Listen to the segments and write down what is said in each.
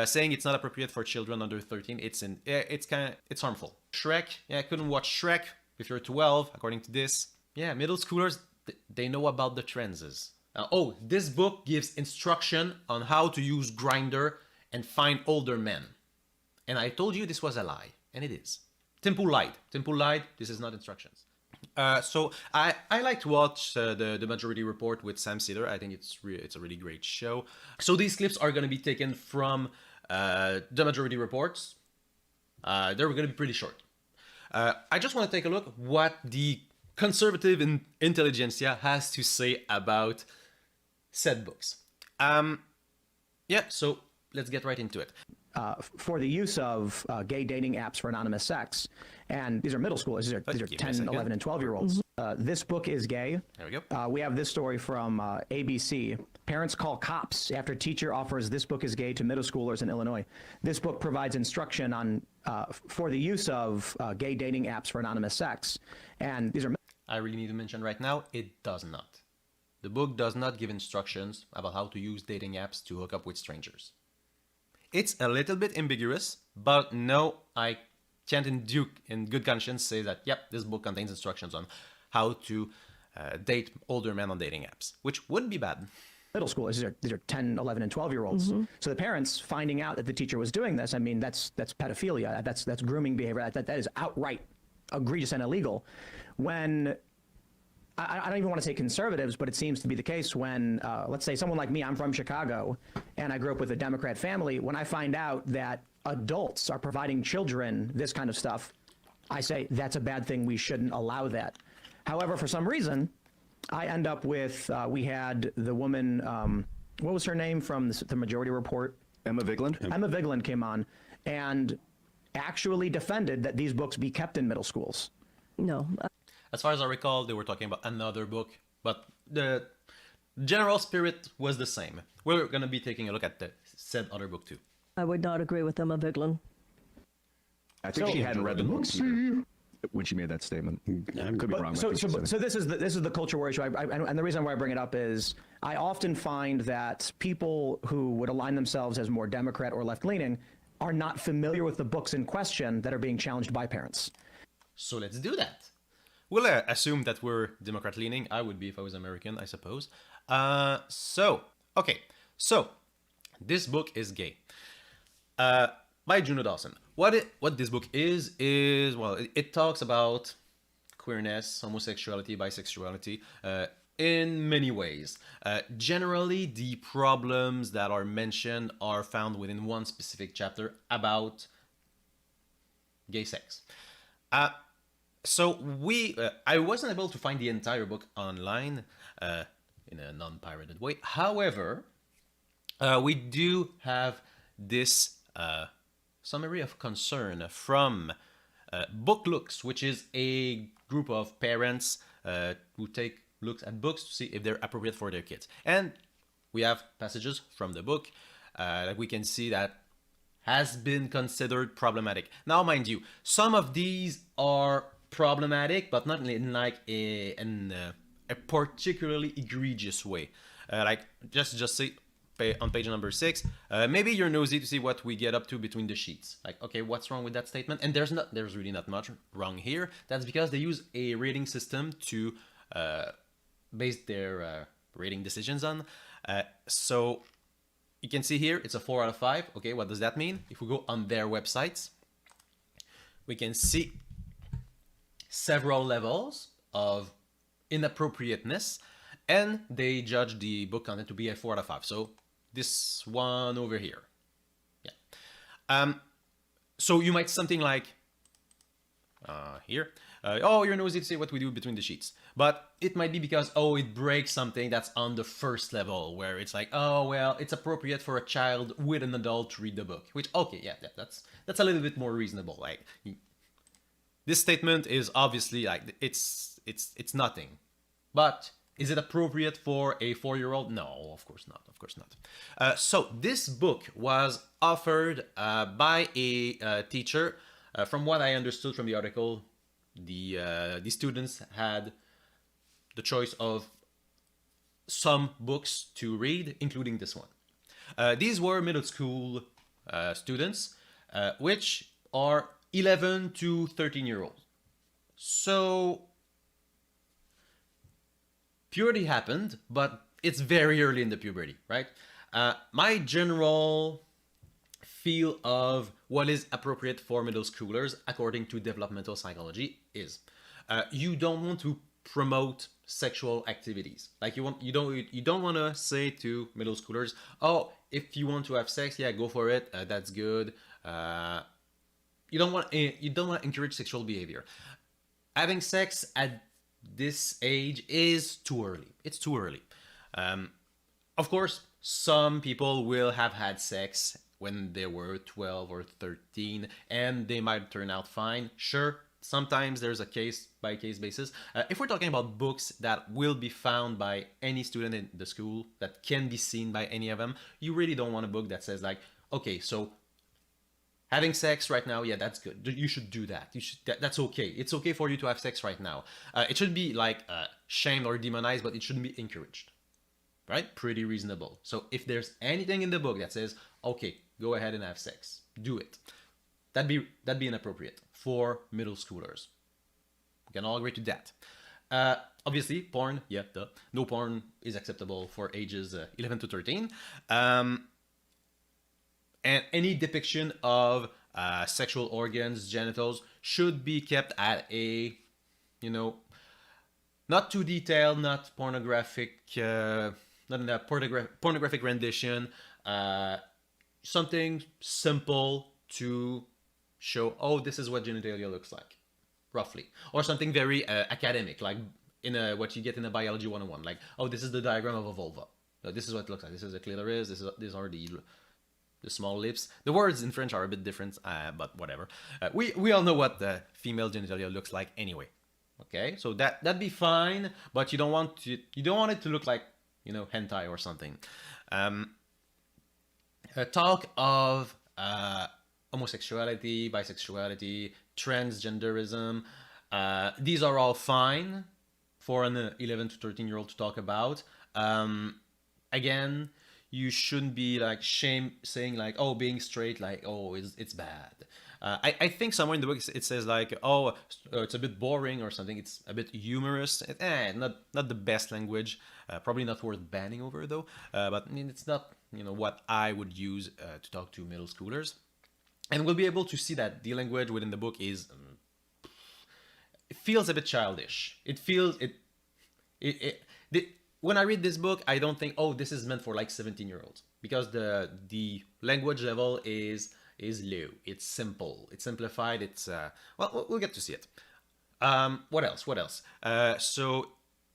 saying it's not appropriate for children under 13. It's harmful. Shrek, yeah, couldn't watch Shrek if you're 12, according to this. Yeah, middle schoolers, they know about the trends. Oh, this book gives instruction on how to use Grindr and find older men. And I told you this was a lie, and it is. Timpu lied. Timpu lied. This is not instructions. So I like to watch the Majority Report with Sam Seder. I think it's a really great show. So these clips are going to be taken from the Majority Reports. They're going to be pretty short. I just want to take a look what the conservative intelligentsia has to say about said books. Yeah, so let's get right into it. For the use of gay dating apps for anonymous sex. And these are middle schoolers. These are 10, 11, and 12-year-olds. This book is gay. There we go. We have this story from ABC. Parents call cops after teacher offers this book is gay to middle schoolers in Illinois. This book provides instruction on for the use of gay dating apps for anonymous sex. And these are... I really need to mention right now, it does not. The book does not give instructions about how to use dating apps to hook up with strangers. It's a little bit ambiguous, but no, I can't in good conscience say that, yep, this book contains instructions on how to date older men on dating apps, which would be bad. Middle schoolers, these are 10, 11, and 12-year-olds. So the parents finding out that the teacher was doing this, I mean, that's pedophilia, that's grooming behavior, that is outright egregious and illegal. When I don't even want to say conservatives, but it seems to be the case when, let's say someone like me, I'm from Chicago, and I grew up with a Democrat family. When I find out that adults are providing children this kind of stuff, I say that's a bad thing. We shouldn't allow that. However, for some reason, I end up with, we had the woman, what was her name from the Majority Report? Emma Vigeland. Emma Vigeland came on and actually defended that these books be kept in middle schools. No. As far as I recall, they were talking about another book, but the general spirit was the same. We're going to be taking a look at the said other book too. I would not agree with Emma Vigeland. I think she hadn't read the books either when she made that statement. I could be wrong. So this is the culture war issue, and the reason why I bring it up is I often find that people who would align themselves as more Democrat or left-leaning are not familiar with the books in question that are being challenged by parents. So let's do that. We'll assume that we're Democrat-leaning. I would be if I was American, I suppose. So this book is gay. By Juno Dawson. What this book is well, it talks about queerness, homosexuality, bisexuality, in many ways. Generally, the problems that are mentioned are found within one specific chapter about gay sex. So I wasn't able to find the entire book online in a non-pirated way. However, we do have this summary of concern from Book Looks, which is a group of parents who take looks at books to see if they're appropriate for their kids. And we have passages from the book that we can see that has been considered problematic. Now, mind you, some of these are problematic, but not in like a particularly egregious way. Like just say on page number 6, maybe you're nosy to see what we get up to between the sheets. Like, okay, what's wrong with that statement? And there's really not much wrong here. That's because they use a rating system to base their rating decisions on. So you can see here it's a 4 out of 5. Okay, what does that mean? If we go on their websites, we can see several levels of inappropriateness, and they judge the book content to be a 4 out of 5. So this one over here, yeah. So you might something like here, oh, you're nosy to see what we do between the sheets, but it might be because, oh, it breaks something that's on the first level where it's like, oh, well, it's appropriate for a child with an adult to read the book, which, okay, yeah, that's a little bit more reasonable. Like, this statement is obviously like it's nothing, but is it appropriate for a 4-year-old? No, of course not. Of course not. So this book was offered by a teacher. From what I understood from the article, the students had the choice of some books to read, including this one. These were middle school students, which are 11 to 13-year-olds. So puberty happened, but it's very early in the puberty, right? My general feel of what is appropriate for middle schoolers, according to developmental psychology, is you don't want to promote sexual activities. Like you don't want to say to middle schoolers, oh, if you want to have sex, yeah, go for it. That's good. You don't want to encourage sexual behavior. Having sex at this age is too early. It's too early. Of course, some people will have had sex when they were 12 or 13 and they might turn out fine. Sure, sometimes there's a case by case basis. If we're talking about books that will be found by any student in the school, that can be seen by any of them, you really don't want a book that says like, okay, so having sex right now, yeah, that's good. You should do that. That's okay. It's okay for you to have sex right now. It should be like shamed or demonized, but it shouldn't be encouraged. Right? Pretty reasonable. So if there's anything in the book that says, okay, go ahead and have sex, do it. That'd be inappropriate for middle schoolers. We can all agree to that. Obviously, porn, yeah, duh. No porn is acceptable for ages 11 to 13. And any depiction of sexual organs, genitals, should be kept at a, not too detailed, not pornographic, not in a pornographic rendition. Something simple to show, oh, this is what genitalia looks like, roughly. Or something very academic, like in what you get in a biology 101, like, oh, this is the diagram of a vulva. This is what it looks like. This is the clitoris. These are the small lips. The words in French are a bit different, but whatever. We all know what the female genitalia looks like anyway. Okay, so that'd be fine, but you don't want it to look like, hentai or something. Talk of homosexuality, bisexuality, transgenderism. These are all fine for an 11 to 13-year-old to talk about. Again, you shouldn't be like saying like, oh, being straight, like, oh, it's bad. I think somewhere in the book it says like, oh, it's a bit boring or something. It's a bit humorous. Not the best language. Probably not worth banning over though. But I mean, it's not what I would use to talk to middle schoolers. And we'll be able to see that the language within the book is it feels a bit childish. It feels when I read this book, I don't think, oh, this is meant for like 17-year-olds, because the language level is low. It's simple. It's simplified. It's well, we'll get to see it. What else? So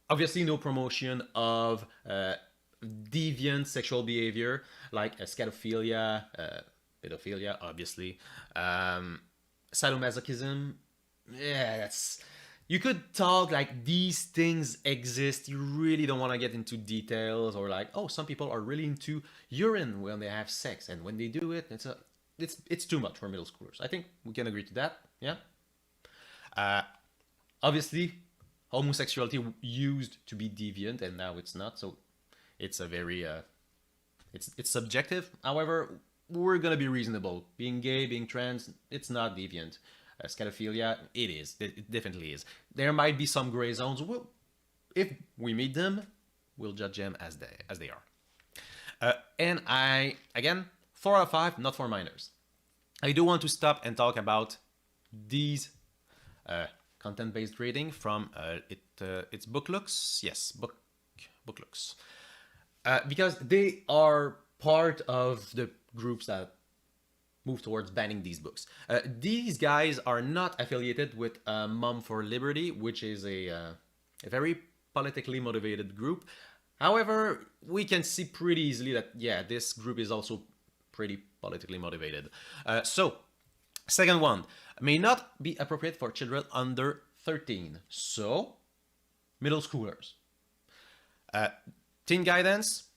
obviously no promotion of deviant sexual behavior like scatophilia, pedophilia, obviously. Sadomasochism, yeah, that's... You could talk like these things exist. You really don't want to get into details, or like, oh, some people are really into urine when they have sex, and when they do it, it's too much for middle schoolers. I think we can agree to that. Yeah. Obviously, homosexuality used to be deviant, and now it's not. So it's a very it's subjective. However, we're gonna be reasonable. Being gay, being trans, it's not deviant. Scatophilia, it is. It definitely is. There might be some gray zones. If we meet them, we'll judge them as they are. And again, 4 out of 5, not for minors. I do want to stop and talk about these content-based rating from it's Booklooks. Yes, Booklooks. Because they are part of the groups that move towards banning these books. These guys are not affiliated with Mom for Liberty, which is a very politically motivated group. However, we can see pretty easily that, yeah, this group is also pretty politically motivated. So, second one, may not be appropriate for children under 13. So, middle schoolers. Teen guidance,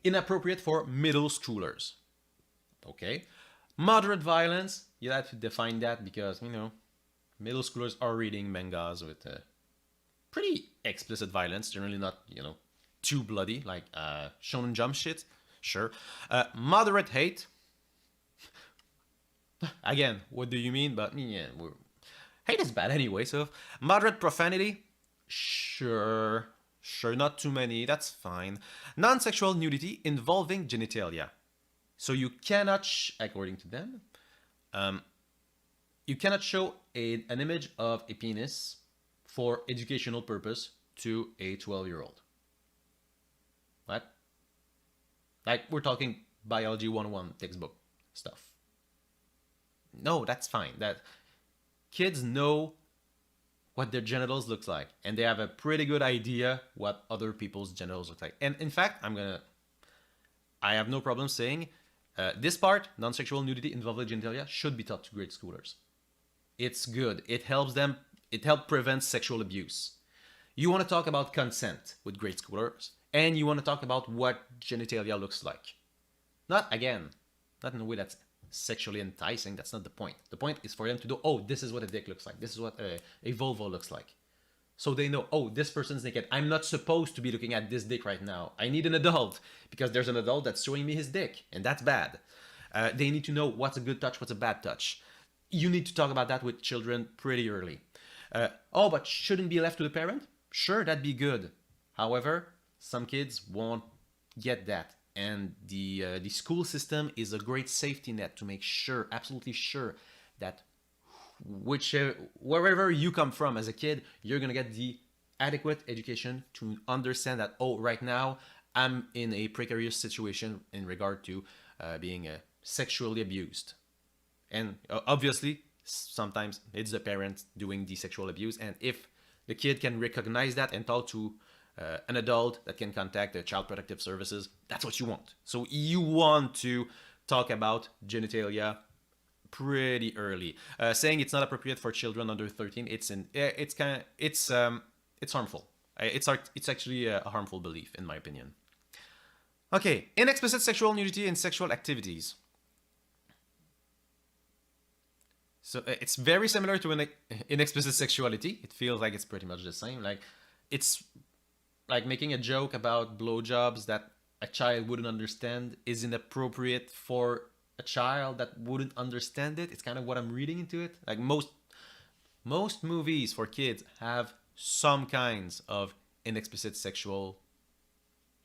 inappropriate for middle schoolers. Okay. Moderate violence, you have to define that, because, middle schoolers are reading mangas with pretty explicit violence, generally not, too bloody, like Shonen Jump shit, sure. Moderate hate, Again, what do you mean? But yeah, hate is bad anyway. So moderate profanity, sure, sure, not too many. That's fine. Non-sexual nudity involving genitalia. So you cannot, according to them, you cannot show an image of a penis for educational purpose to a 12-year-old. What? Like we're talking biology 101 textbook stuff. No, that's fine. That kids know what their genitals looks like, and they have a pretty good idea what other people's genitals look like. And in fact, I have no problem saying this part, non-sexual nudity involving genitalia, should be taught to grade schoolers. It's good. It helps them. It helps prevent sexual abuse. You want to talk about consent with grade schoolers, and you want to talk about what genitalia looks like. Not in a way that's sexually enticing. That's not the point. The point is for them to know, oh, this is what a dick looks like. This is what a vulva looks like. So they know, oh, this person's naked. I'm not supposed to be looking at this dick right now. I need an adult because there's an adult that's showing me his dick, and that's bad. They need to know what's a good touch, what's a bad touch. You need to talk about that with children pretty early. But shouldn't be left to the parent? Sure, that'd be good. However, some kids won't get that. And the school system is a great safety net to make sure, absolutely sure, that wherever you come from as a kid, you're going to get the adequate education to understand that, oh, right now, I'm in a precarious situation in regard to being sexually abused. And obviously, sometimes it's the parent doing the sexual abuse. And if the kid can recognize that and talk to an adult that can contact the Child Protective Services, that's what you want. So you want to talk about genitalia pretty early. Saying it's not appropriate for children under 13, it's harmful. It's actually a harmful belief, in my opinion. Okay, inexplicit sexual nudity in sexual activities. So it's very similar to an inexplicit sexuality. It feels like it's pretty much the same. Like it's like making a joke about blowjobs that a child wouldn't understand is inappropriate for a child that wouldn't understand it. It's kind of what I'm reading into it. Like most movies for kids have some kinds of inexplicit sexual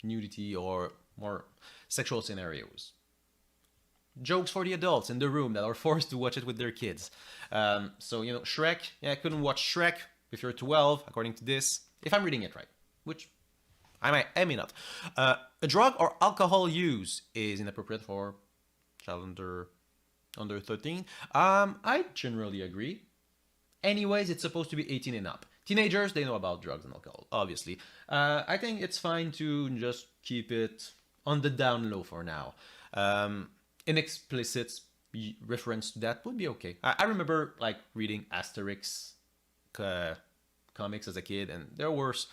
nudity or more sexual scenarios. Jokes for the adults in the room that are forced to watch it with their kids. So, Shrek, I couldn't watch Shrek if you're 12, according to this, if I'm reading it right, which I may not. A drug or alcohol use is inappropriate for child under 13. I generally agree. Anyways, it's supposed to be 18 and up. Teenagers, they know about drugs and alcohol, obviously. I think it's fine to just keep it on the down low for now. Inexplicit reference to that would be okay. I remember like reading Asterix comics as a kid, and they weren't.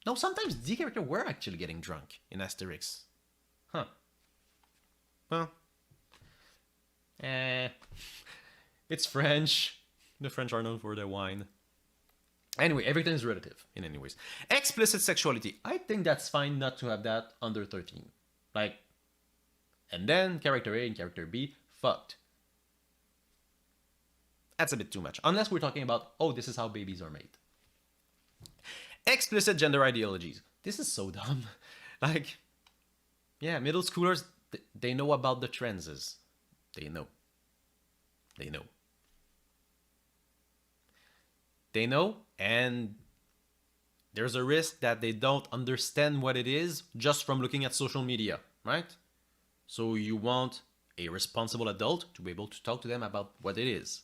No, sometimes the character were actually getting drunk in Asterix. Huh. Well, it's French. The French are known for their wine. Anyway, everything is relative in any ways. Explicit sexuality. I think that's fine not to have that under 13. Like, and then character A and character B fucked. That's a bit too much. Unless we're talking about, oh, this is how babies are made. Explicit gender ideologies. This is so dumb. Like, yeah, middle schoolers, they know about the trends. They know. They know, and there's a risk that they don't understand what it is just from looking at social media, right? So you want a responsible adult to be able to talk to them about what it is.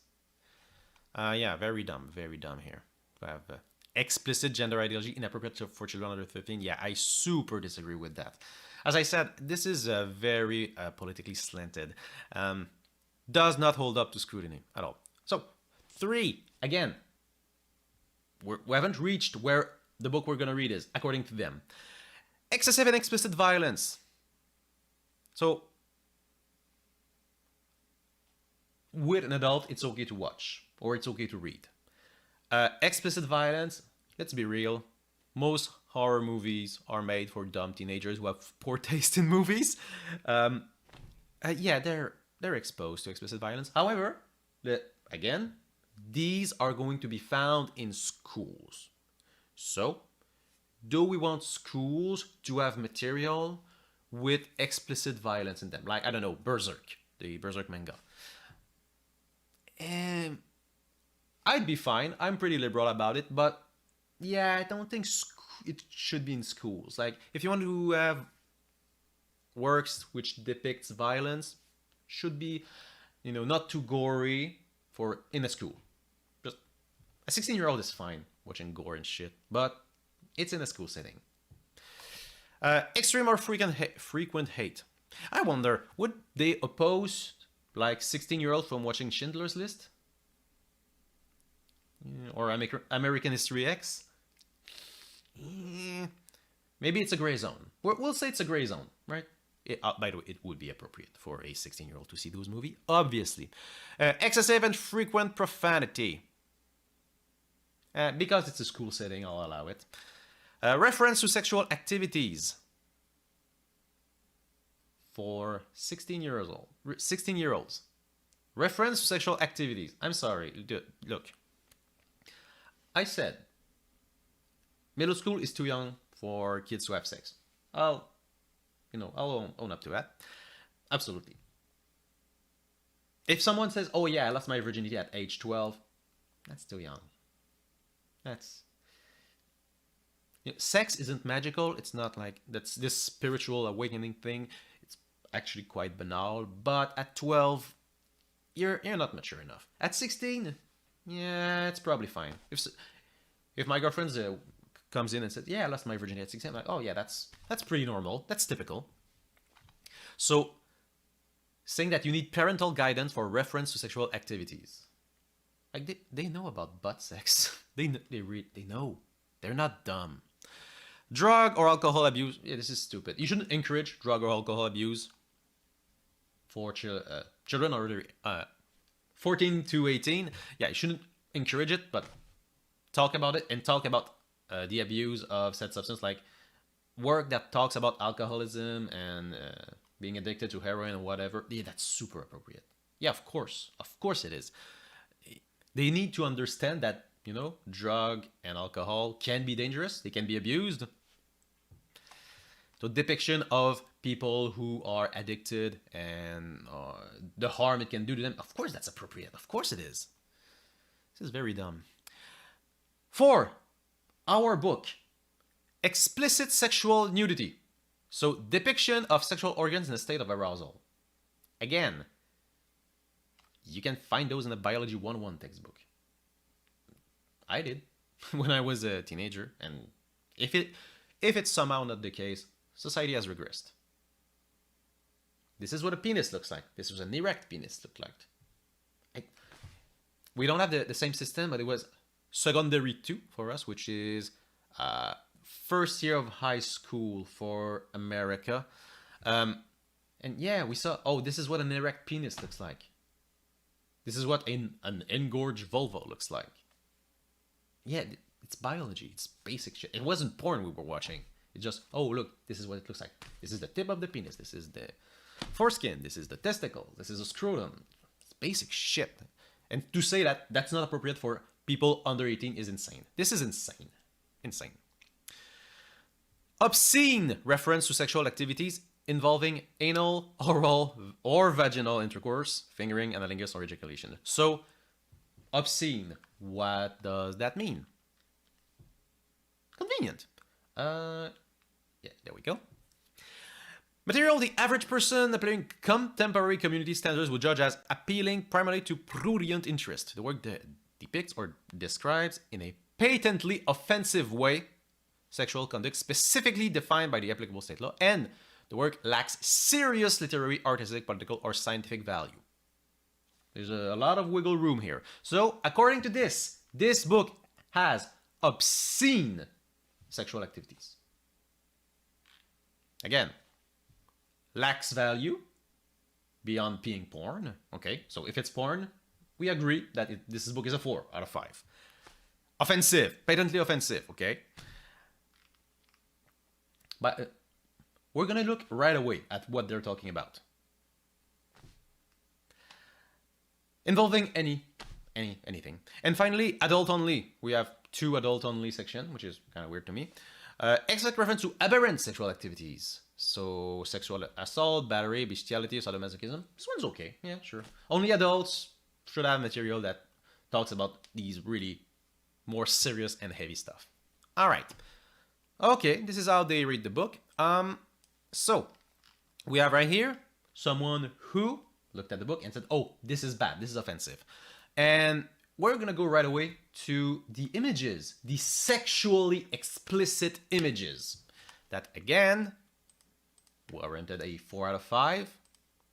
Yeah, very dumb here. I have explicit gender ideology inappropriate for children under 13. Yeah, I super disagree with that. As I said, this is very politically slanted. Does not hold up to scrutiny at all. So, 3, again, we haven't reached where the book we're going to read is, according to them. Excessive and explicit violence. So, with an adult, it's okay to watch, or it's okay to read. Explicit violence, let's be real. Most horror movies are made for dumb teenagers who have poor taste in movies. Yeah, they're they're exposed to explicit violence. However, again, these are going to be found in schools. So, do we want schools to have material with explicit violence in them? Like, I don't know, Berserk, the Berserk manga. I'd be fine. I'm pretty liberal about it, but yeah, I don't think it should be in schools. Like, if you want to have works which depicts violence, should be, not too gory for in a school. Just a 16-year-old is fine watching gore and shit, but it's in a school setting. Extreme or frequent hate. I wonder, would they oppose like 16-year-old from watching Schindler's List? Or American History X? Maybe it's a gray zone. We'll say it's a gray zone, right? By the way, it would be appropriate for a 16-year-old to see those movies, obviously. Excessive and frequent profanity. Because it's a school setting, I'll allow it. Reference to sexual activities. For 16-year-olds. Reference to sexual activities. I'm sorry. Look. I said middle school is too young for kids to have sex. I'll own up to that. Absolutely. If someone says, oh yeah, I lost my virginity at age 12, that's too young. Sex isn't magical. It's not like that's this spiritual awakening thing. It's actually quite banal. But at 12, you're not mature enough. At 16, yeah, it's probably fine. If my girlfriend comes in and says, yeah, I lost my virginity at 16, I'm like, oh yeah, that's pretty normal. That's typical. So, saying that you need parental guidance for reference to sexual activities. Like, they know about butt sex. They know. They're not dumb. Drug or alcohol abuse. Yeah, this is stupid. You shouldn't encourage drug or alcohol abuse for children under 14 to 18. Yeah, you shouldn't encourage it, but talk about it and talk about the abuse of said substance, like work that talks about alcoholism and being addicted to heroin and whatever. Yeah, that's super appropriate. Yeah, of course it is. They need to understand that, drug and alcohol can be dangerous. They can be abused. So depiction of people who are addicted and the harm it can do to them, of course that's appropriate. Of course it is. This is very dumb. 4. Our book. Explicit sexual nudity. So depiction of sexual organs in a state of arousal. Again, you can find those in the Biology 101 textbook. I did when I was a teenager, and if it's somehow not the case, society has regressed. This is what a penis looks like. This was an erect penis looked like. We don't have the same system, but it was secondary 2 for us, which is first year of high school for America. And yeah, we saw, this is what an erect penis looks like. This is what an engorged vulva looks like. Yeah, it's biology. It's basic shit. It wasn't porn we were watching. It's just, look, this is what it looks like. This is the tip of the penis. This is the foreskin. This is the testicle. This is a scrotum. It's basic shit. And to say that that's not appropriate for people under 18 is insane. This is insane. Insane. Obscene reference to sexual activities involving anal, oral, or vaginal intercourse, fingering, analingus, or ejaculation. So, obscene. What does that mean? Convenient. Yeah, there we go. Material the average person applying contemporary community standards would judge as appealing primarily to prurient interest. The work depicts or describes in a patently offensive way sexual conduct specifically defined by the applicable state law, and the work lacks serious literary, artistic, political, or scientific value. There's a lot of wiggle room here. So, according to this book has obscene sexual activities. Again, lacks value beyond being porn. Okay, so if it's porn, we agree that this book is a 4 out of 5. Offensive, patently offensive, okay? But we're gonna look right away at what they're talking about. involving anything. And finally, adult only. We have 2 adult only section, which is kind of weird to me. Explicit reference to aberrant sexual activities. So sexual assault, battery, bestiality, sadomasochism. This one's okay. Yeah, sure. Only adults should have material that talks about these really more serious and heavy stuff. All right. Okay, this is how they read the book. So we have right here someone who looked at the book and said, oh, this is bad, this is offensive. And we're gonna go right away to the images, the sexually explicit images that, again, warranted a 4 out of 5,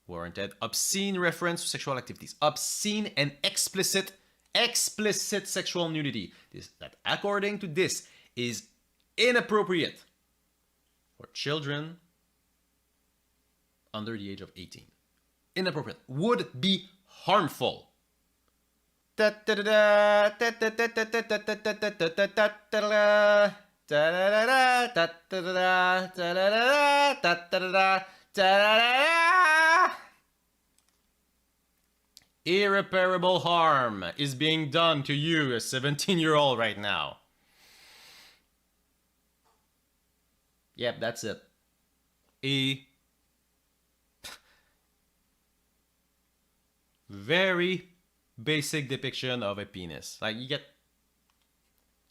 warranted obscene reference to sexual activities, obscene and explicit sexual nudity. That according to this is inappropriate for children under the age of 18. Inappropriate, would be harmful. Irreparable harm is being done to you, a 17-year-old right now. Yep, that's it. A very basic depiction of a penis. Like, you get...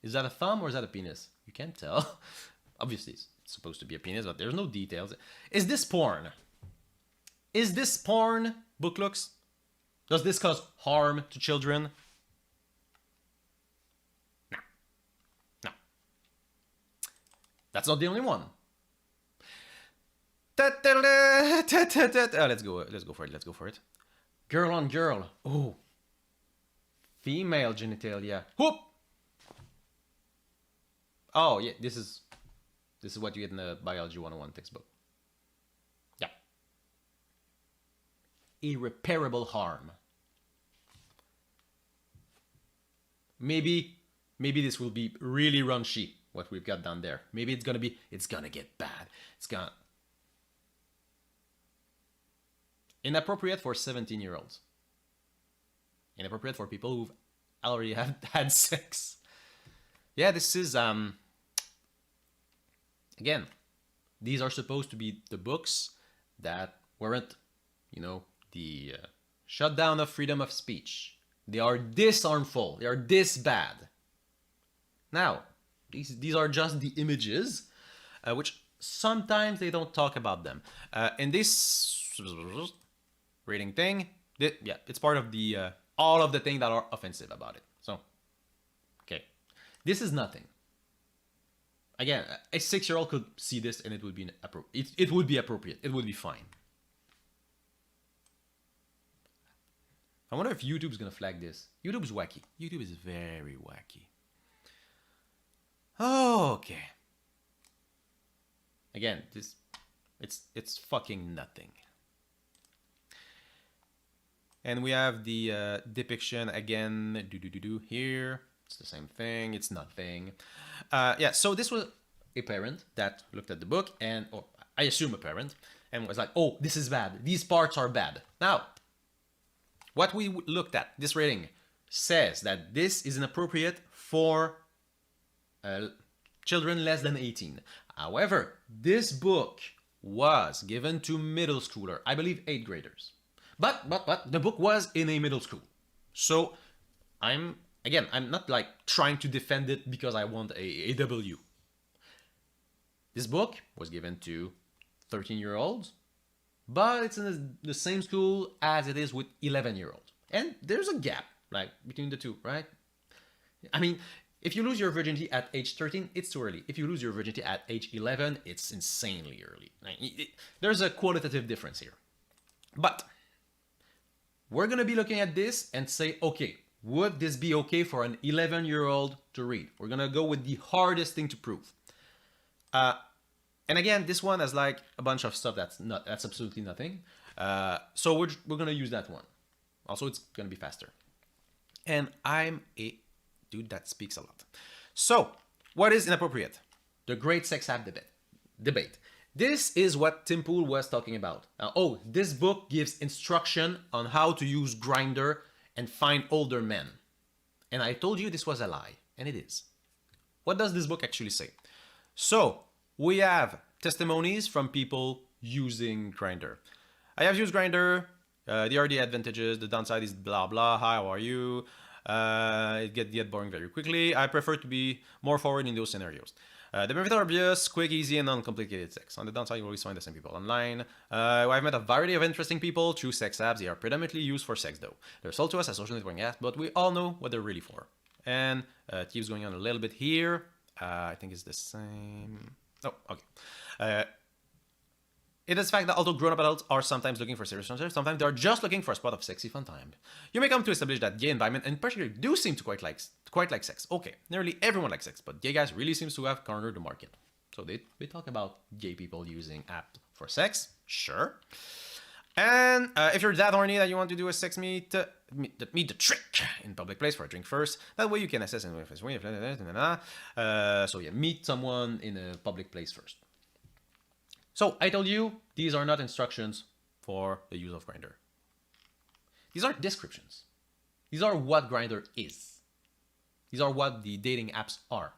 Is that a thumb or is that a penis? You can't tell. Obviously, it's supposed to be a penis, but there's no details. Is this porn? Is this porn, book looks? Does this cause harm to children? No. No. That's not the only one. Let's go for it. Girl on girl. Oh. Female genitalia. Whoop. Oh, yeah, this is what you get in the Biology 101 textbook. Yeah. Irreparable harm. Maybe this will be really raunchy, what we've got down there. Maybe it's gonna get bad. It's gonna... Inappropriate for 17-year-olds. Inappropriate for people who've already had sex. Yeah, this is, again, these are supposed to be the books that weren't, the shutdown of freedom of speech. They are this harmful. They are this bad. Now, these are just the images, which sometimes they don't talk about them. In this reading thing, it's part of the all of the things that are offensive about it. So, okay, this is nothing. Again, a 6-year-old could see this and it would be it would be appropriate. It would be fine. I wonder if YouTube's gonna flag this. YouTube's wacky. YouTube is very wacky. Okay. Again, it's fucking nothing. And we have the depiction again. Here. It's the same thing. It's nothing. Yeah. So this was a parent that looked at the book, or I assume a parent, and was like, "Oh, this is bad. These parts are bad." Now, what we looked at, this rating, says that this is inappropriate for children less than 18. However, this book was given to middle schooler, I believe 8th graders. But the book was in a middle school. So I'm not like trying to defend it because I want a W. This book was given to 13-year-olds, but it's in the same school as it is with 11-year-olds. And there's a gap, like, between the two, right? I mean, if you lose your virginity at age 13, it's too early. If you lose your virginity at age 11, it's insanely early. There's a qualitative difference here. But we're going to be looking at this and say, okay, would this be okay for an 11-year-old to read? We're going to go with the hardest thing to prove. And again, this one has like a bunch of stuff that's absolutely nothing. So we're going to use that one. Also, it's going to be faster. And I'm a dude that speaks a lot. So, what is inappropriate? The great sex app debate. This is what Tim Pool was talking about. This book gives instruction on how to use Grindr and find older men. And I told you this was a lie, and it is. What does this book actually say? So, we have testimonies from people using Grindr. I have used Grindr. There are the advantages. The downside is blah blah. Hi, how are you? It get boring very quickly. I prefer to be more forward in those scenarios. The benefits are obvious, quick, easy, and uncomplicated sex. On the downside, you always find the same people online. I've met a variety of interesting people through sex apps. They are predominantly used for sex, though. They're sold to us as social networking apps, but we all know what they're really for. And it keeps going on a little bit here. I think it's the same. Oh, okay. It is the fact that although grown-up adults are sometimes looking for serious relationships, sometimes they are just looking for a spot of sexy fun time. You may come to establish that gay environment and particularly do seem to quite like sex. Okay, nearly everyone likes sex, but gay guys really seems to have cornered the market. So they talk about gay people using apps for sex, sure. And if you're that horny that you want to do a sex meet the trick in public place for a drink first, that way you can assess and so yeah, meet someone in a public place first. So I told you these are not instructions for the use of Grindr. These are descriptions. These are what Grindr is. These are what the dating apps are.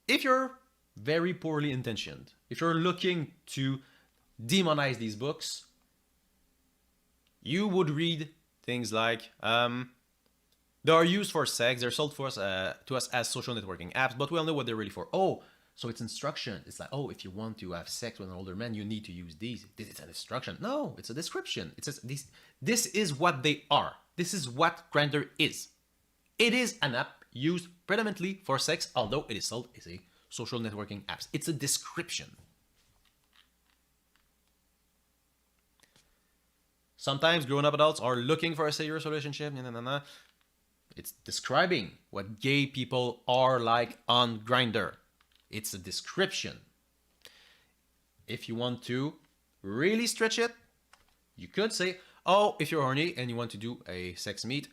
If you're very poorly intentioned, if you're looking to demonize these books, you would read things like they are used for sex, they're sold for us, to us as social networking apps, but we all know what they're really for. Oh, so it's instruction. It's like, oh, if you want to have sex with an older man, you need to use these. This is an instruction. No, it's a description. It says this is what they are. This is what Grindr is. It is an app used predominantly for sex, although it is sold as a social networking app. It's a description. Sometimes grown-up adults are looking for a serious relationship. It's describing what gay people are like on Grindr. It's a description. If you want to really stretch it, you could say, oh, if you're horny and you want to do a sex meet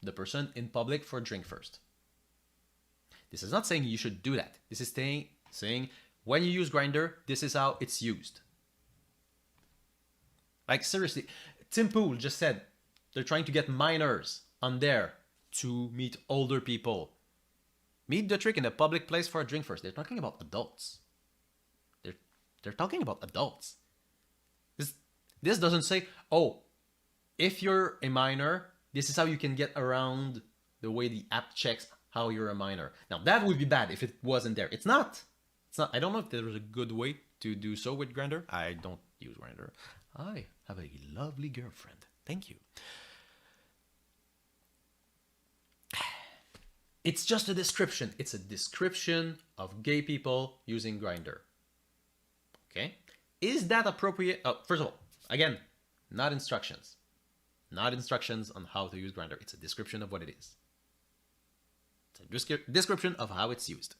the person in public for a drink first. This is not saying you should do that. This is saying when you use Grindr, this is how it's used. Like seriously, Tim Pool just said they're trying to get minors on there to meet older people. Meet the trick in a public place for a drink first. They're talking about adults. They're talking about adults. This doesn't say, oh, if you're a minor, this is how you can get around the way the app checks how you're a minor. Now that would be bad if it wasn't there. It's not. I don't know if there's a good way to do so with Grindr. I don't use Grindr. I have a lovely girlfriend. Thank you. It's just a description. It's a description of gay people using Grindr. Okay? Is that appropriate? Oh, first of all, again, not instructions. Not instructions on how to use Grindr. It's a description of what it is. It's a description of how it's used.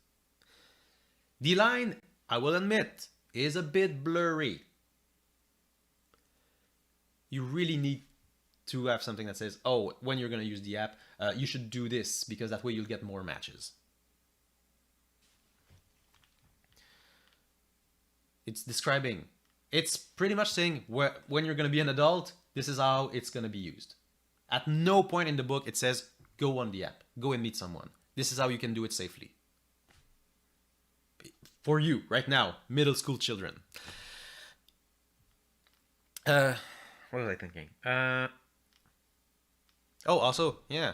The line, I will admit, is a bit blurry. You really need to have something that says, oh, when you're going to use the app, you should do this because that way you'll get more matches. It's describing. It's pretty much saying when you're going to be an adult, this is how it's going to be used. At no point in the book it says, go on the app, go and meet someone. This is how you can do it safely. For you, right now, middle school children. What was I thinking? Oh, also, yeah.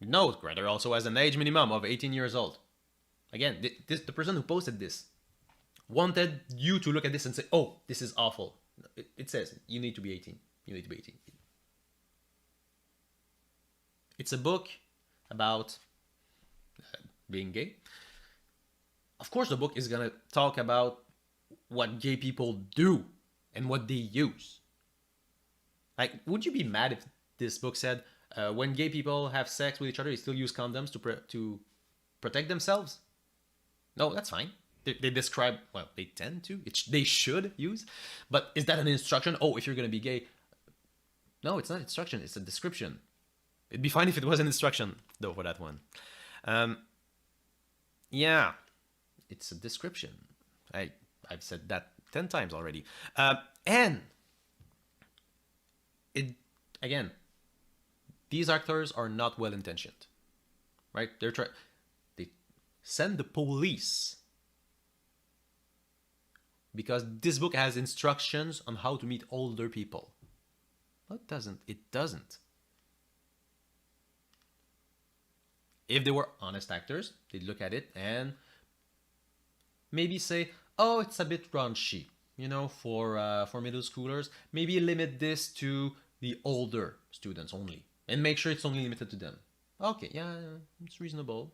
Note, Grindr also has an age minimum of 18 years old. Again, the person who posted this wanted you to look at this and say, oh, this is awful. It says, you need to be 18. You need to be 18. It's a book about being gay. Of course, the book is going to talk about what gay people do and what they use. Like, would you be mad if this book said, when gay people have sex with each other, they still use condoms to protect themselves? No, that's fine. They describe, well, they tend to, they should use. But is that an instruction? Oh, if you're going to be gay. No, it's not instruction. It's a description. It'd be fine if it was an instruction, though, for that one. Yeah, it's a description. I've said that 10 times already. And it Again, these actors are not well intentioned, right? They send the police because this book has instructions on how to meet older people. No, it doesn't. It doesn't. If they were honest actors, they'd look at it and maybe say, "Oh, it's a bit raunchy, for middle schoolers. Maybe limit this to the older students only, and make sure it's only limited to them." Okay, yeah, it's reasonable.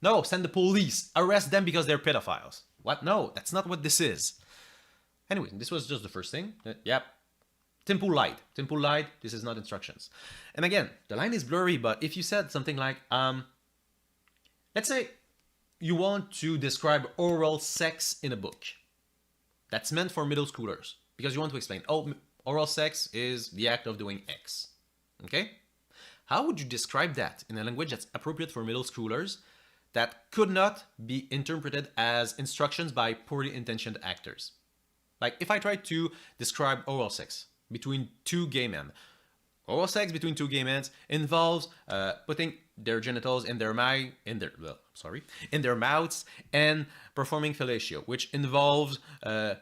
No, send the police, arrest them because they're pedophiles. What? No, that's not what this is. Anyway, this was just the first thing. Yep. Timpu lied. Timpu lied. This is not instructions. And again, the line is blurry, but if you said something like, let's say you want to describe oral sex in a book. That's meant for middle schoolers because you want to explain, oh, oral sex is the act of doing X. Okay? How would you describe that in a language that's appropriate for middle schoolers that could not be interpreted as instructions by poorly intentioned actors? Like if I tried to describe oral sex between two gay men, oral sex between two gay men involves putting their genitals in their mouths and performing fellatio, which involves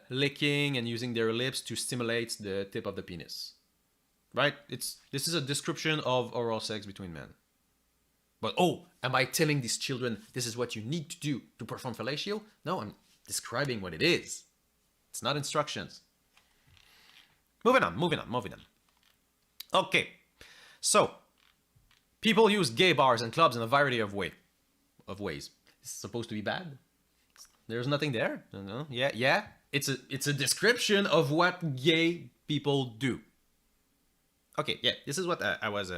licking and using their lips to stimulate the tip of the penis. Right? This is a description of oral sex between men. But am I telling these children this is what you need to do to perform fellatio? No, I'm describing what it is. It's not instructions. Moving on. Okay, so people use gay bars and clubs in a variety of ways. It's supposed to be bad. There's nothing there. Yeah. It's a description of what gay people do. Okay, yeah, this is what I was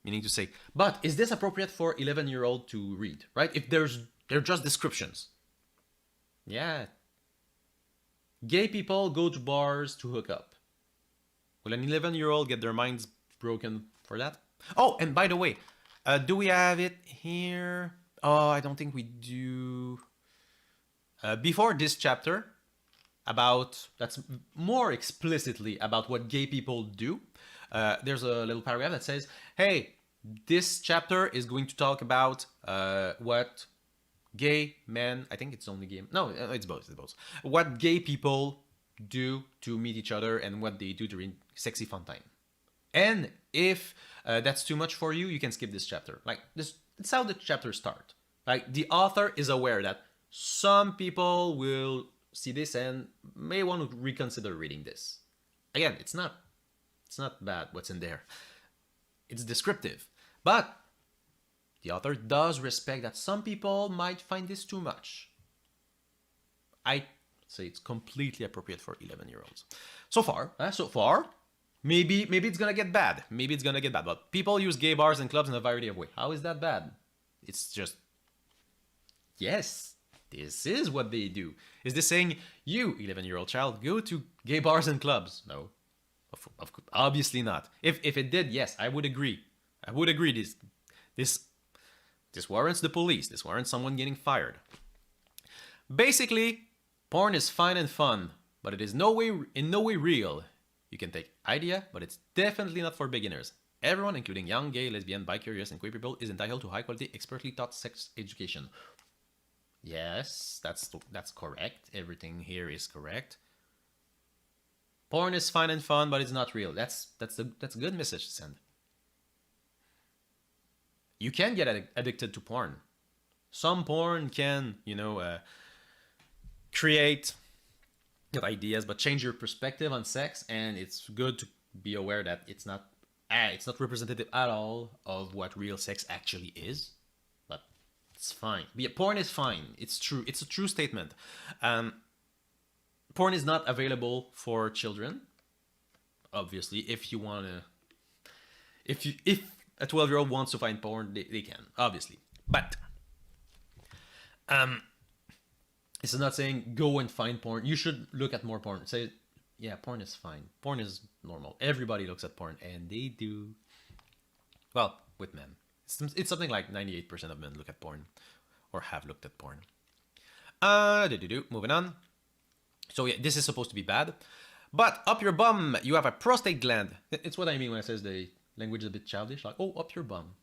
meaning to say. But is this appropriate for 11-year-old to read? Right? If they're just descriptions. Yeah. Gay people go to bars to hook up. Will an 11-year-old get their minds broken for that? Oh, and by the way, do we have it here? Oh, I don't think we do. Before this chapter, that's more explicitly about what gay people do, there's a little paragraph that says, hey, this chapter is going to talk about what gay men, I think it's only gay, no, it's both. What gay people do to meet each other and what they do during sexy fun time. And if that's too much for you, you can skip this chapter. Like this, it's how the chapters start. Like the author is aware that some people will see this and may want to reconsider reading this. Again, it's not bad what's in there. It's descriptive. But the author does respect that some people might find this too much. I say it's completely appropriate for 11-year-olds. So far, maybe it's gonna get bad. But people use gay bars and clubs in a variety of ways. How is that bad? It's just, yes, this is what they do. Is this saying, you 11-year-old child, go to gay bars and clubs? No, obviously not. If it did, yes, I would agree. This warrants the police. This warrants someone getting fired. Basically, porn is fine and fun, but it is in no way real. You can take idea, but it's definitely not for beginners. Everyone, including young, gay, lesbian, bi-curious, and queer people, is entitled to high-quality, expertly taught sex education. Yes, that's correct. Everything here is correct. Porn is fine and fun, but it's not real. That's a good message to send. You can get addicted to porn. Some porn can, create good ideas, but change your perspective on sex, and it's good to be aware that it's not representative at all of what real sex actually is. But it's fine. Porn is fine. It's true. It's a true statement. Porn is not available for children. Obviously, if a 12-year-old wants to find porn, they can, obviously. But this is not saying go and find porn. You should look at more porn. Say, yeah, porn is fine. Porn is normal. Everybody looks at porn, and they do. Well, with men. It's something like 98% of men look at porn or have looked at porn. Moving on. So yeah, this is supposed to be bad. But up your bum, you have a prostate gland. It's what I mean when I says the language is a bit childish. Like, oh, up your bum.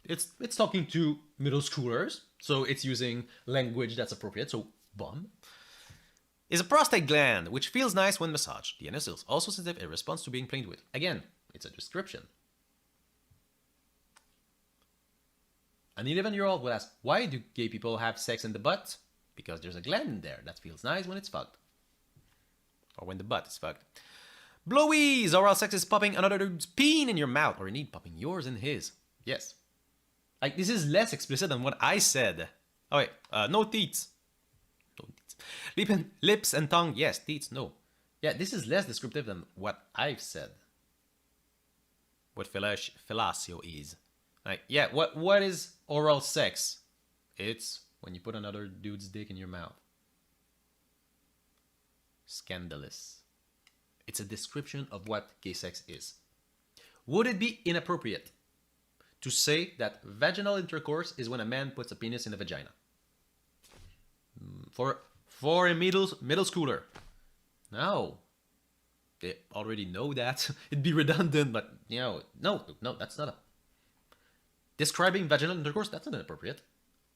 It's talking to middle schoolers, so it's using language that's appropriate. So bum is a prostate gland, which feels nice when massaged. The anus is also sensitive in response to being played with. Again, it's a description. An 11-year-old will ask, why do gay people have sex in the butt? Because there's a gland in there that feels nice when it's fucked. Or when the butt is fucked. Blowies! Oral sex is popping another dude's peen in your mouth, or indeed popping yours in his. Yes. Like, this is less explicit than what I said. Oh wait, no teats. No teats. Lips and tongue, yes. Teats, no. Yeah, this is less descriptive than what I've said. What fellatio is. Like, yeah, what is oral sex? It's when you put another dude's dick in your mouth. Scandalous. It's a description of what gay sex is. Would it be inappropriate to say that vaginal intercourse is when a man puts a penis in a vagina? For a middle schooler. No. They already know that. It'd be redundant, but no, that's not a... Describing vaginal intercourse, that's not inappropriate.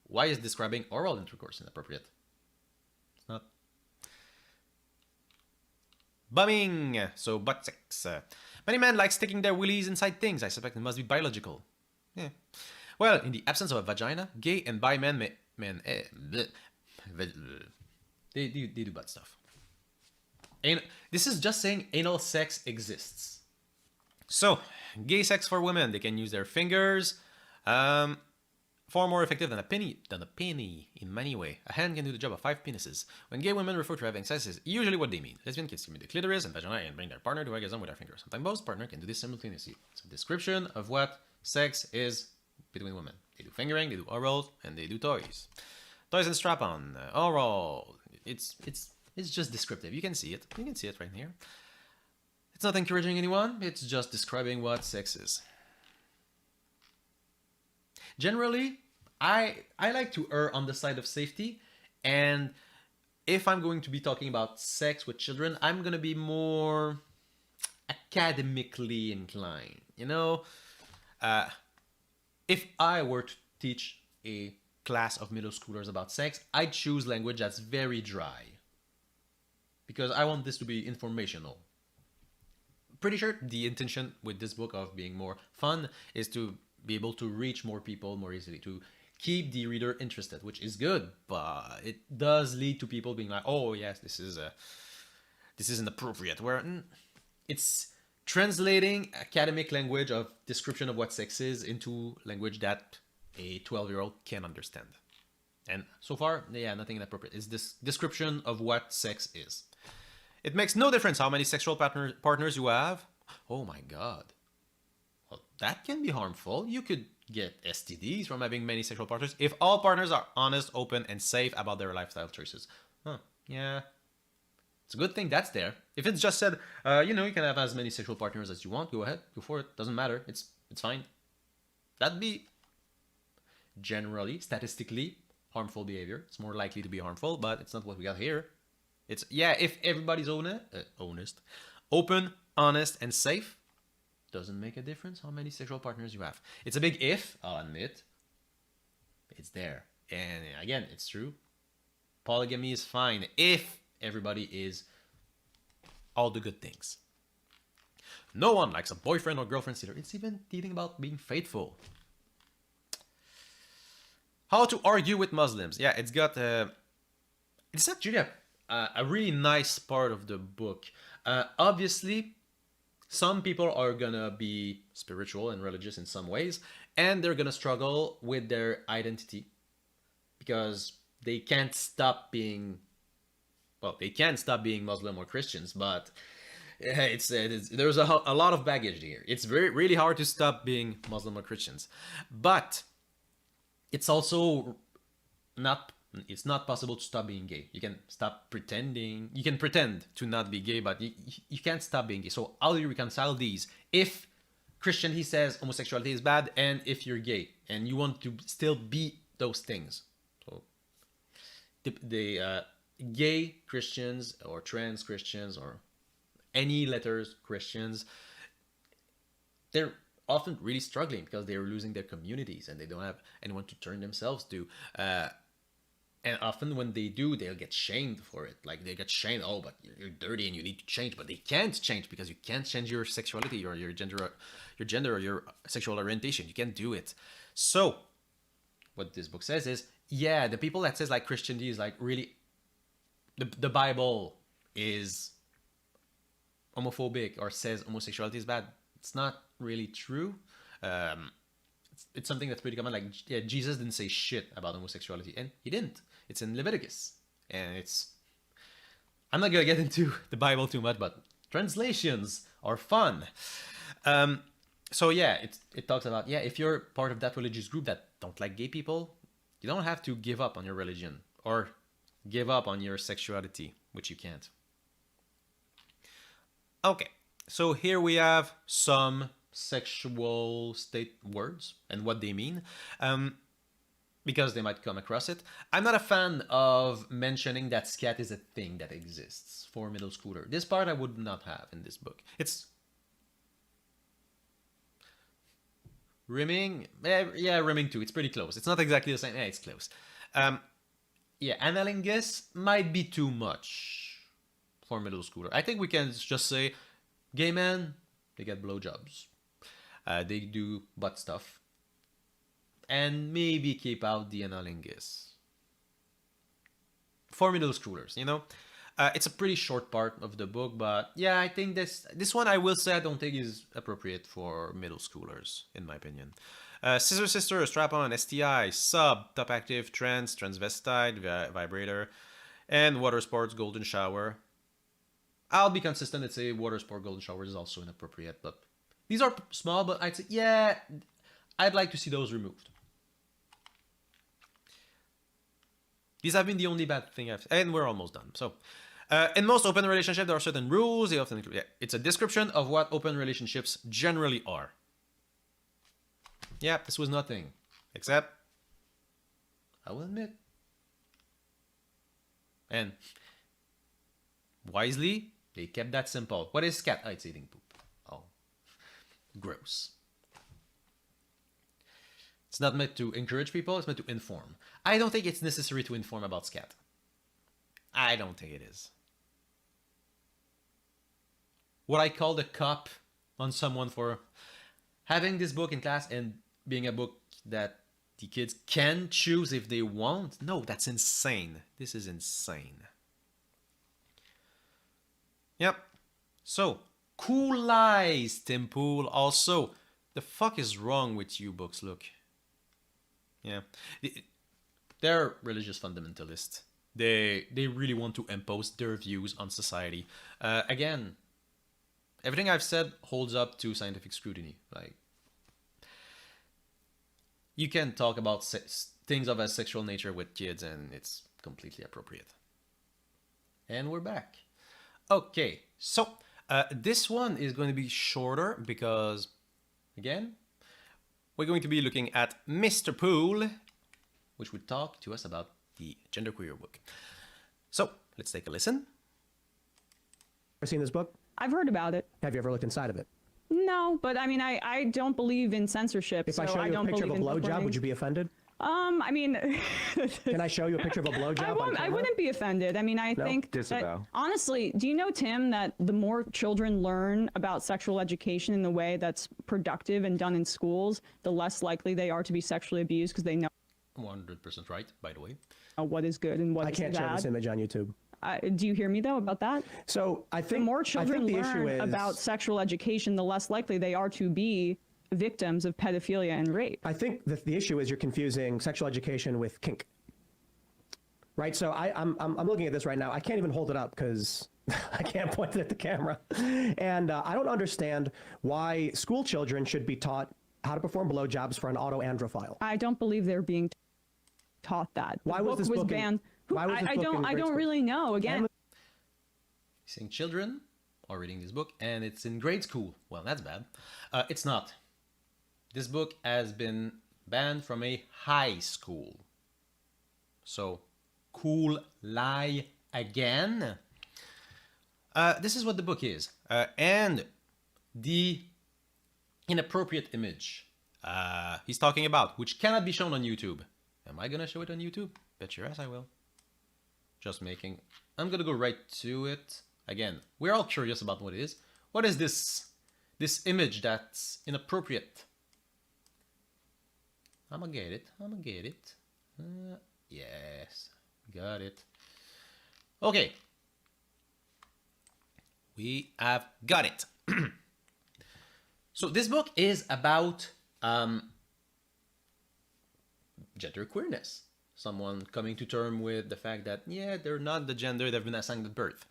Why is describing oral intercourse inappropriate? It's not. Bumming! So, butt sex. Many men like sticking their willies inside things. I suspect it must be biological. Yeah. Well, in the absence of a vagina, gay and bi men they do butt stuff. This is just saying anal sex exists. So, gay sex for women. They can use their fingers. Far more effective than a penny in many ways. A hand can do the job of 5 penises. When gay women refer to having sex, is usually what they mean. Lesbian kids stimulate the clitoris and vagina and bring their partner to orgasm with their fingers. Sometimes both partners can do this simultaneously. It's a description of what sex is between women. They do fingering, they do oral, and they do toys. Toys and strap-on, oral. It's just descriptive. You can see it. You can see it right here. It's not encouraging anyone. It's just describing what sex is. Generally, I like to err on the side of safety, and if I'm going to be talking about sex with children, I'm going to be more academically inclined. You know, if I were to teach a class of middle schoolers about sex, I'd choose language that's very dry, because I want this to be informational. Pretty sure the intention with this book of being more fun is to be able to reach more people more easily, to keep the reader interested, which is good, but it does lead to people being like, oh yes, this is inappropriate, where it's translating academic language of description of what sex is into language that a 12-year-old can understand. And so far, yeah, nothing inappropriate. It's this description of what sex is. It makes no difference how many sexual partners you have. Oh my god. Well, that can be harmful. You could get STDs from having many sexual partners if all partners are honest, open, and safe about their lifestyle choices. Yeah. It's a good thing that's there. If it's just said, you can have as many sexual partners as you want, go ahead, go for it. Doesn't matter. It's fine. That'd be generally, statistically, harmful behavior. It's more likely to be harmful, but it's not what we got here. It's, yeah, if everybody's honest, open, honest, and safe, doesn't make a difference how many sexual partners you have. It's a big if, I'll admit. It's there. And again, it's true. Polygamy is fine if everybody is all the good things. No one likes a boyfriend or girlfriend stealer. It's even teaching about being faithful. How to argue with Muslims. Yeah, it's got it's actually a really nice part of the book. Obviously, some people are gonna be spiritual and religious in some ways, and they're gonna struggle with their identity because they can't stop being, well, they can stop being Muslim or Christians, but there's a lot of baggage here. It's really hard to stop being Muslim or Christians, but it's also it's not possible to stop being gay. You can stop pretending. You can pretend to not be gay, but you can't stop being gay. So how do you reconcile these? If Christian, he says homosexuality is bad, and if you're gay and you want to still be those things, so the gay Christians or trans Christians or any letters Christians, they're often really struggling because they're losing their communities and they don't have anyone to turn themselves to. And often when they do, they'll get shamed for it. Like they get shamed, oh, but you're dirty and you need to change. But they can't change because you can't change your sexuality or your gender or your sexual orientation. You can't do it. So what this book says is, yeah, the people that says like Christianity is like really, the Bible is homophobic or says homosexuality is bad. It's not really true. It's something that's pretty common. Like, yeah, Jesus didn't say shit about homosexuality, and he didn't. It's in Leviticus, and it's. I'm not gonna get into the Bible too much, but translations are fun. So yeah, it talks about, yeah, if you're part of that religious group that don't like gay people, you don't have to give up on your religion or give up on your sexuality, which you can't. Okay, so here we have some sexual state words and what they mean, because they might come across it. I'm not a fan of mentioning that scat is a thing that exists for middle schooler. This part I would not have in this book. It's rimming, yeah, rimming too. It's pretty close. It's not exactly the same. Yeah, it's close. Yeah, analingus might be too much for middle schooler. I think we can just say, gay men, they get blowjobs. They do butt stuff. And maybe keep out the analingus. For middle schoolers, you know? It's a pretty short part of the book, but yeah, I think this one I will say I don't think is appropriate for middle schoolers, in my opinion. Scissor sister, strap-on, STI, sub, top active, trans, transvestite, vibrator, and water sports, golden shower. I'll be consistent and say water sport, golden shower is also inappropriate, but these are small, but I'd say, yeah, I'd like to see those removed. These have been the only bad thing and we're almost done. So, in most open relationships, there are certain rules. They often include, yeah, it's a description of what open relationships generally are. Yeah, this was nothing, except, I will admit, and wisely, they kept that simple. What is scat? Oh, it's eating poop. Oh, gross. It's not meant to encourage people, it's meant to inform. I don't think it's necessary to inform about scat. I don't think it is. What I call the cop on someone for having this book in class and being a book that the kids can choose if they want. No, that's insane. This is insane. Yep. So, cool lies, Tim Pool. Also, the fuck is wrong with you books? Look. Yeah. They're religious fundamentalists. They really want to impose their views on society. Again, everything I've said holds up to scientific scrutiny. Like, you can talk about things of a sexual nature with kids and it's completely appropriate. And we're back. Okay, so this one is going to be shorter because, again, we're going to be looking at Mr. Poole, which would talk to us about the genderqueer book. So, let's take a listen. Ever seen this book? I've heard about it. Have you ever looked inside of it? No, but I mean, I don't believe in censorship. If I show you a picture of a blowjob, would you be offended? I mean, Can I show you a picture of a blowjob? I wouldn't be offended. I mean, I think Disavow. that, honestly, do you know, Tim, that the more children learn about sexual education in the way that's productive and done in schools, the less likely they are to be sexually abused because they know 100% right, by the way. what is good and what I is can't show bad. this image on YouTube. Do you hear me though about that? So I think The more children the learn issue is about sexual education, the less likely they are to be victims of pedophilia and rape. I think the issue is you're confusing sexual education with kink. Right? So I'm looking at this right now. I can't even hold it up because I can't point it at the camera. And I don't understand why school children should be taught how to perform blowjobs for an autoandrophile. I don't believe they're being taught that. Why was this book banned? why was this I book in don't grade school? really know. Again, Saying children are reading this book and it's in grade school. Well, that's bad. It's not. This book has been banned from a high school. So, cool lie again. This is what the book is. And the inappropriate image he's talking about, which cannot be shown on YouTube. Am I going to show it on YouTube? Bet your ass I will. Just making... I'm going to go right to it. Again, we're all curious about what it is. What is this image that's inappropriate? I'm going to get it. I'm going to get it. Yes, got it. Okay. We have got it. So this book is about gender queerness. Someone coming to terms with the fact that, yeah, they're not the gender they've been assigned at birth.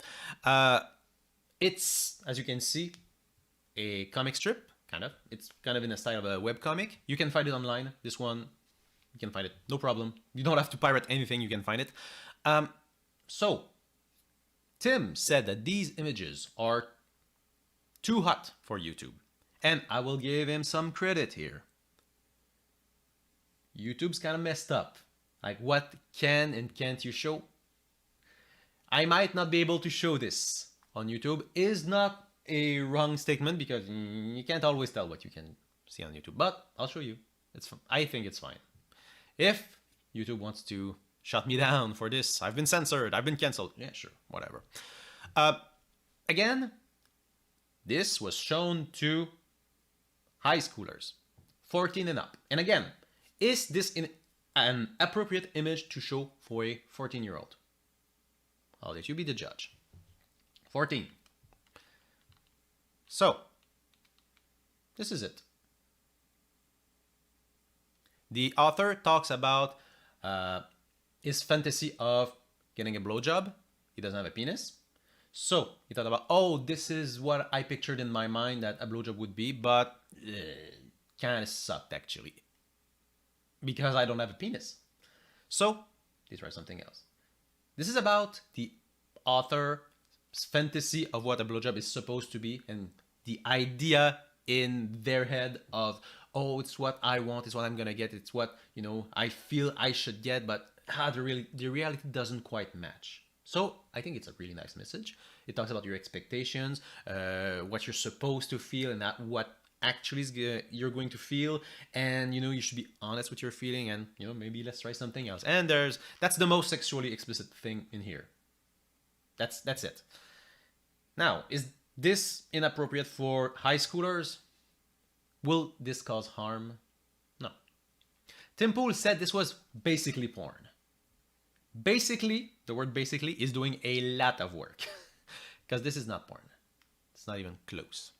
It's, as you can see, a comic strip, kind of. It's kind of in the style of a webcomic. You can find it online. This one, you can find it, no problem. You don't have to pirate anything, you can find it. So, Tim said that these images are too hot for YouTube. And I will give him some credit here. YouTube's kind of messed up. Like, what can and can't you show? I might not be able to show this on YouTube is not a wrong statement because you can't always tell what you can see on YouTube. But I'll show you. I think it's fine. If YouTube wants to shut me down for this, I've been censored, I've been cancelled. Yeah, sure, whatever. Again, this was shown to high schoolers, 14 and up. And again, is this an appropriate image to show for a 14-year-old? I'll let you be the judge. 14. So, this is it. The author talks about his fantasy of getting a blowjob. He doesn't have a penis. So, he thought about, oh, this is what I pictured in my mind that a blowjob would be, but kind of sucked actually. Because I don't have a penis. So, he tried something else. This is about the author's fantasy of what a blowjob is supposed to be and the idea in their head of, oh, it's what I want, it's what I'm gonna get, it's what, you know, I feel I should get, but the reality doesn't quite match. So I think it's a really nice message. It talks about your expectations, what you're supposed to feel, and what actually you're going to feel, and you know you should be honest with your feeling, and you know maybe let's try something else. And that's the most sexually explicit thing in here. That's it. Now, is this inappropriate for high schoolers? Will this cause harm? No. Tim Pool said this was basically porn. Basically, the word basically is doing a lot of work because this is not porn. It's not even close.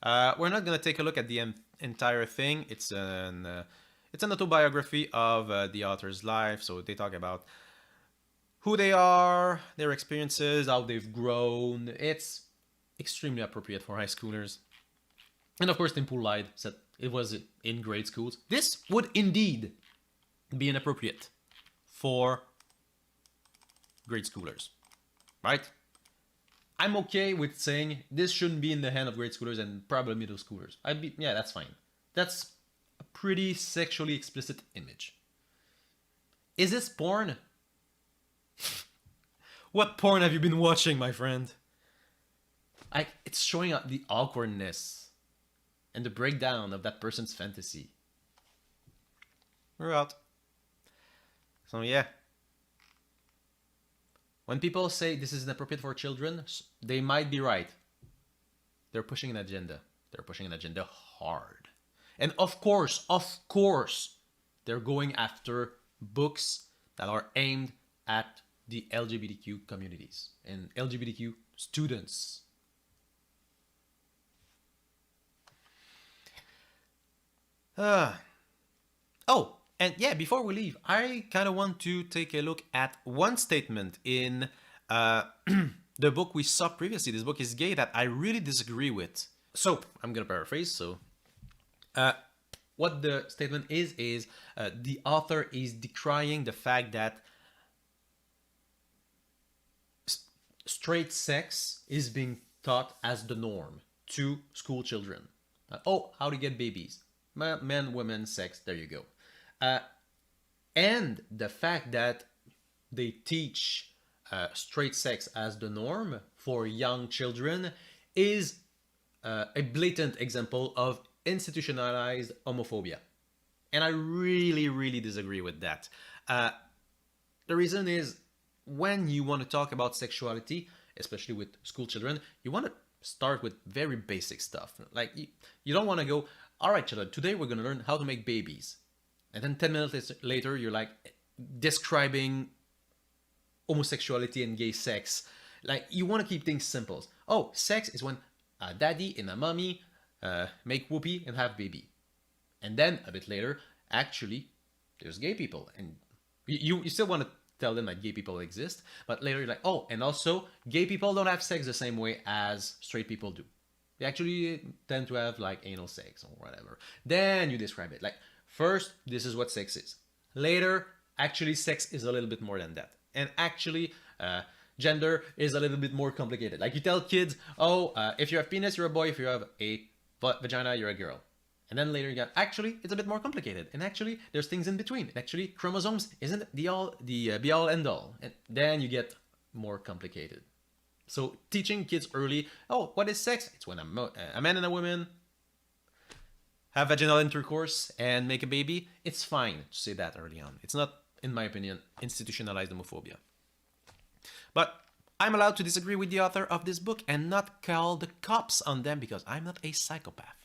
We're not going to take a look at the entire thing. It's an autobiography of the author's life. So they talk about who they are, their experiences, how they've grown. It's extremely appropriate for high schoolers. And of course, Tim Pool lied, said it was in grade schools. This would indeed be inappropriate for grade schoolers, right? I'm okay with saying this shouldn't be in the hand of grade schoolers and probably middle schoolers. Yeah, that's fine. That's a pretty sexually explicit image. Is this porn? What porn have you been watching, my friend? It's showing up the awkwardness and the breakdown of that person's fantasy. We're out. So yeah. When people say this is inappropriate for children, they might be right. They're pushing an agenda. They're pushing an agenda hard. And of course, they're going after books that are aimed at the LGBTQ communities and LGBTQ students. Oh, and yeah, before we leave, I kind of want to take a look at one statement in the book we saw previously. This book is gay that I really disagree with. So, I'm going to paraphrase. So, what the statement is the author is decrying the fact that straight sex is being taught as the norm to school children. Oh, how to get babies. Men, women, sex, there you go. And the fact that they teach straight sex as the norm for young children is a blatant example of institutionalized homophobia. And I really, really disagree with that. The reason is when you want to talk about sexuality, especially with school children, you want to start with very basic stuff. Like you don't want to go, all right, children, today we're going to learn how to make babies. And then 10 minutes later, you're like describing homosexuality and gay sex. Like you want to keep things simple. Oh, sex is when a daddy and a mommy make whoopee and have baby. And then a bit later, actually, there's gay people. And you still want to tell them that gay people exist. But later you're like, oh, and also gay people don't have sex the same way as straight people do. They actually tend to have like anal sex or whatever. Then you describe it. Like first, this is what sex is. Later, actually sex is a little bit more than that. And actually, gender is a little bit more complicated. Like you tell kids, oh, if you have penis, you're a boy. If you have a vagina, you're a girl. And then later you got, actually, it's a bit more complicated. And actually, there's things in between. And actually, chromosomes isn't the be all end all. And then you get more complicated. So teaching kids early, oh, what is sex? It's when a man and a woman have vaginal intercourse and make a baby. It's fine to say that early on. It's not, in my opinion, institutionalized homophobia. But I'm allowed to disagree with the author of this book and not call the cops on them because I'm not a psychopath.